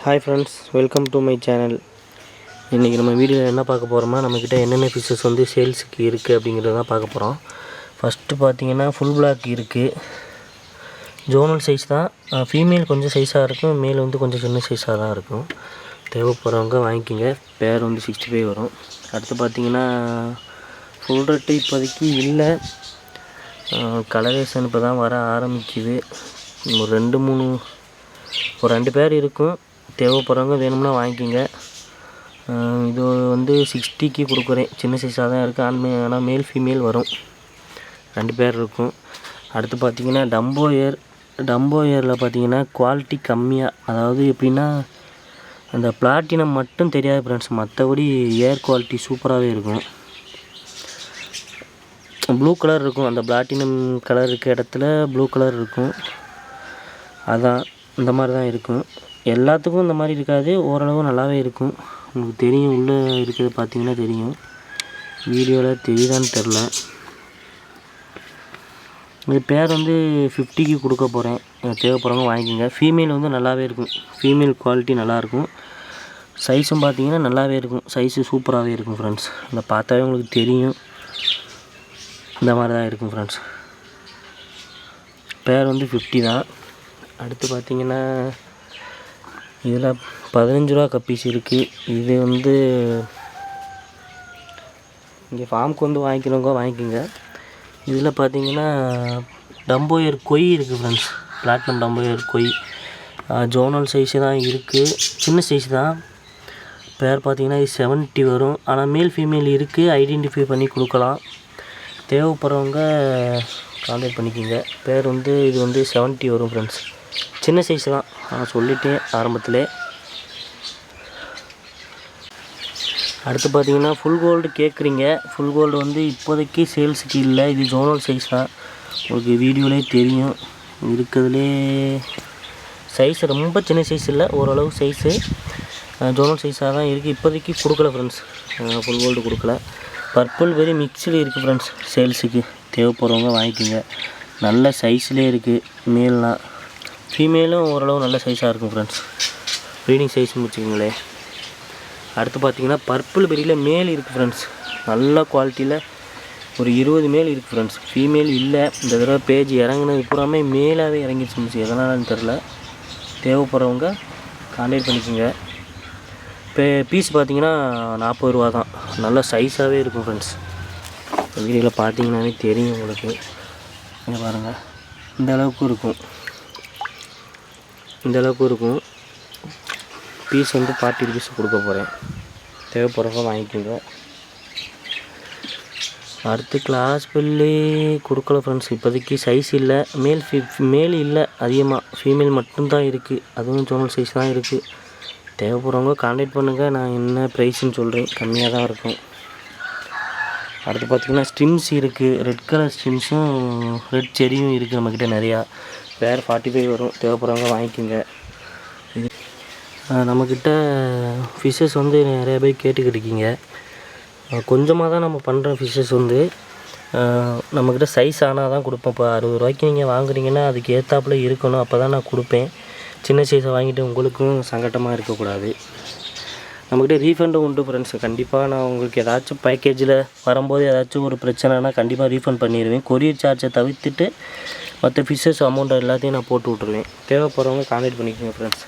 Hi friends, welcome to my channel. இன்றைக்கி நம்ம வீடியோவில் என்ன பார்க்க போகிறோம்னா, நம்மக்கிட்ட என்னென்ன ஃபிஷ்ஷஸ் வந்து சேல்ஸுக்கு இருக்குது அப்படிங்கிறத தான் பார்க்க போகிறோம். ஃபஸ்ட்டு பார்த்தீங்கன்னா ஃபுல் பிளாக் இருக்குது. ஜோனல் சைஸ் தான். ஃபீமேல் கொஞ்சம் சைஸாக இருக்கும், மேல் வந்து கொஞ்சம் சின்ன சைஸாக தான் இருக்கும். தேவைப்படுறவங்க வாங்கிக்கோங்க. பேர் வந்து 65 வரும். அடுத்து பார்த்தீங்கன்னா ஃபுல் ரெட்டு இப்போதைக்கு இல்லை. கலரேஷன் இப்போ தான் வர ஆரம்பிக்குது. ஒரு 2 பேர் இருக்கும். தேவைப்படுறவங்க வேணும்னா வாங்கிக்கோங்க. இது வந்து 60க்கு கொடுக்குறேன். சின்ன சைஸாக தான் இருக்குது. ஆனால் மேல் ஃபீமேல் வரும். 2 பேர் இருக்கும். அடுத்து பார்த்திங்கன்னா டம்போ ஏரில் பார்த்திங்கன்னா குவாலிட்டி கம்மியாக, அதாவது எப்படின்னா அந்த பிளாட்டினம் மட்டும் தெரியாது ஃப்ரெண்ட்ஸ், மற்றபடி ஏர் குவாலிட்டி சூப்பராகவே இருக்கும். ப்ளூ கலர் இருக்கும். அந்த பிளாட்டினம் கலர் இருக்க இடத்துல ப்ளூ கலர் இருக்கும். அதான் இந்த மாதிரி தான் இருக்கும். எல்லாத்துக்கும் இந்த மாதிரி இருக்காது, ஓரளவு நல்லாவே இருக்கும். உங்களுக்கு தெரியும், உள்ளே இருக்கிறது பார்த்தீங்கன்னா தெரியும். வீடியோவில் தெரியுதான்னு தெரில. இது பேர் வந்து 50க்கு கொடுக்க போகிறேன். தேவைப்படுறவங்க வாங்கிக்கோங்க. ஃபீமேல் வந்து நல்லாவே இருக்கும். ஃபீமேல் குவாலிட்டி நல்லாயிருக்கும். சைஸும் பார்த்தீங்கன்னா நல்லாவே இருக்கும். சைஸு சூப்பராகவே இருக்கும் ஃப்ரெண்ட்ஸ். இந்த பார்த்தாவே உங்களுக்கு தெரியும். இந்த மாதிரி தான் இருக்கும் ஃப்ரெண்ட்ஸ். பேர் வந்து 50 தான். அடுத்து பார்த்திங்கன்னா இதில் 15 ரூபா கப்பீஸ் இருக்குது. இது வந்து இங்கே ஃபார்முக்கு வந்து வாங்கிக்கிறவங்க வாங்கிக்கோங்க. இதில் பார்த்திங்கன்னா டம்போயர் கொய் இருக்குது ஃப்ரெண்ட்ஸ். பிளாட்டினம் டம்போயர் கொய் ஜோனல் சைஸு தான் இருக்குது. சின்ன சைஸ் தான். பேர் பார்த்திங்கன்னா இது 70 வரும். ஆனால் மேல் ஃபீமேல் இருக்குது. ஐடென்டிஃபை பண்ணி கொடுக்கலாம். தேவைப்படுறவங்க கான்டாக்ட் பண்ணிக்கோங்க. பேர் வந்து இது வந்து 70 வரும் ஃப்ரெண்ட்ஸ். சின்ன சைஸ் தான், நான் சொல்லிட்டேன் ஆரம்பத்தில். அடுத்து பார்த்தீங்கன்னா ஃபுல் கோல்டு கேட்குறீங்க. ஃபுல் கோல்டு வந்து இப்போதைக்கு சேல்ஸுக்கு இல்லை. இது ஜோனல் சைஸ் தான். உங்களுக்கு வீடியோலேயே தெரியும். இருக்கிறதுலே சைஸ் ரொம்ப சின்ன சைஸ் இல்லை, ஓரளவு சைஸு ஜோனல் சைஸாக தான் இருக்குது. இப்போதைக்கு கொடுக்கல ஃப்ரெண்ட்ஸ், ஃபுல் கோல்டு கொடுக்கல. பர்பிள் வெரி மிக்ஸ்டு இருக்குது ஃப்ரெண்ட்ஸ். சேல்ஸுக்கு தேவைப்படுறவங்க வாங்கிக்கோங்க. நல்ல சைஸ்லேயே இருக்குது. மேல்லாம் ஃபீமேலும் ஓரளவு நல்ல சைஸாக இருக்கும் ஃப்ரெண்ட்ஸ். ப்ரீடிங் சைஸ்னு வச்சுக்கோங்களேன். அடுத்து பார்த்திங்கன்னா பர்பிள் பெரியில் மேல் இருக்குது ஃப்ரெண்ட்ஸ். நல்ல குவாலிட்டியில் ஒரு 20 மேல் இருக்குது ஃப்ரெண்ட்ஸ். ஃபீமேல் இல்லை. இந்த தடவை பேஜ் இறங்குனது பூராமே மேலாகவே இறங்கிடுச்சு. எதனாலன்னு தெரில. தேவைப்படுறவங்க கான்டாக்ட் பண்ணிக்கோங்க. பீஸ் பார்த்திங்கன்னா 40 ரூபா தான். நல்ல சைஸாகவே இருக்கும் ஃப்ரெண்ட்ஸ். வீடியோவில் பார்த்தீங்கன்னாவே தெரியும் உங்களுக்கு. இங்கே பாருங்கள், இந்த அளவுக்கு இருக்கும். பீஸ் வந்து 40 ருபீஸ் கொடுக்க போகிறேன். தேவைப்படுறவங்க வாங்கிக்கோங்க. அடுத்து கிளாஸ் பில்லி கொடுக்கல ஃப்ரெண்ட்ஸ். இப்போதைக்கு சைஸ் இல்லை. மேல் இல்லை அதிகமாக. ஃபீமேல் மட்டும்தான் இருக்குது. அதுவும் ஜோனல் சைஸ் தான் இருக்குது. தேவைப்படுறவங்க கான்டாக்ட் பண்ணுங்கள். நான் என்ன ப்ரைஸ்ன்னு சொல்கிறேன். கம்மியாக தான் இருக்கும். அடுத்து பார்த்திங்கன்னா ஸ்ட்ரிம்ஸ் இருக்குது. ரெட் கலர் ஸ்ட்ரிம்ஸும் ரெட் செரியும் இருக்குது நம்மக்கிட்ட நிறையா. பேர் 45 வரும். தேவைப்படுறவங்க வாங்கிக்கோங்க. இது நம்மக்கிட்ட ஃபிஷ்ஷஸ் வந்து நிறைய பேர் கேட்டுக்கிட்டு இருக்கீங்க. கொஞ்சமாக தான் நம்ம பண்ணுற ஃபிஷ்ஷஸ் வந்து நம்மக்கிட்ட சைஸ் ஆனால் தான் கொடுப்பேன். இப்போ 60 ரூபாய்க்கு நீங்கள் வாங்குறீங்கன்னா அதுக்கு ஏற்றாப்புல இருக்கணும். அப்போ தான் நான் கொடுப்பேன். சின்ன சைஸை வாங்கிட்டு உங்களுக்கும் சங்கட்டமாக இருக்கக்கூடாது. நம்மக்கிட்ட ரீஃபண்டும் உண்டு ஃப்ரெண்ட்ஸ். கண்டிப்பாக நான் உங்களுக்கு ஏதாச்சும் பேக்கேஜில் வரும்போது ஏதாச்சும் ஒரு பிரச்சனைனா கண்டிப்பாக ரீஃபண்ட் பண்ணிடுவேன். கொரியர் சார்ஜை தவிர்த்துட்டு மற்ற ஃபிஷ்ஷஸ் அமௌண்ட் எல்லாத்தையும் நான் போட்டு விட்ருவேன். தேவைப்படுறவங்க கான்டாக்ட் பண்ணிக்கோங்க ஃப்ரெண்ட்ஸ்.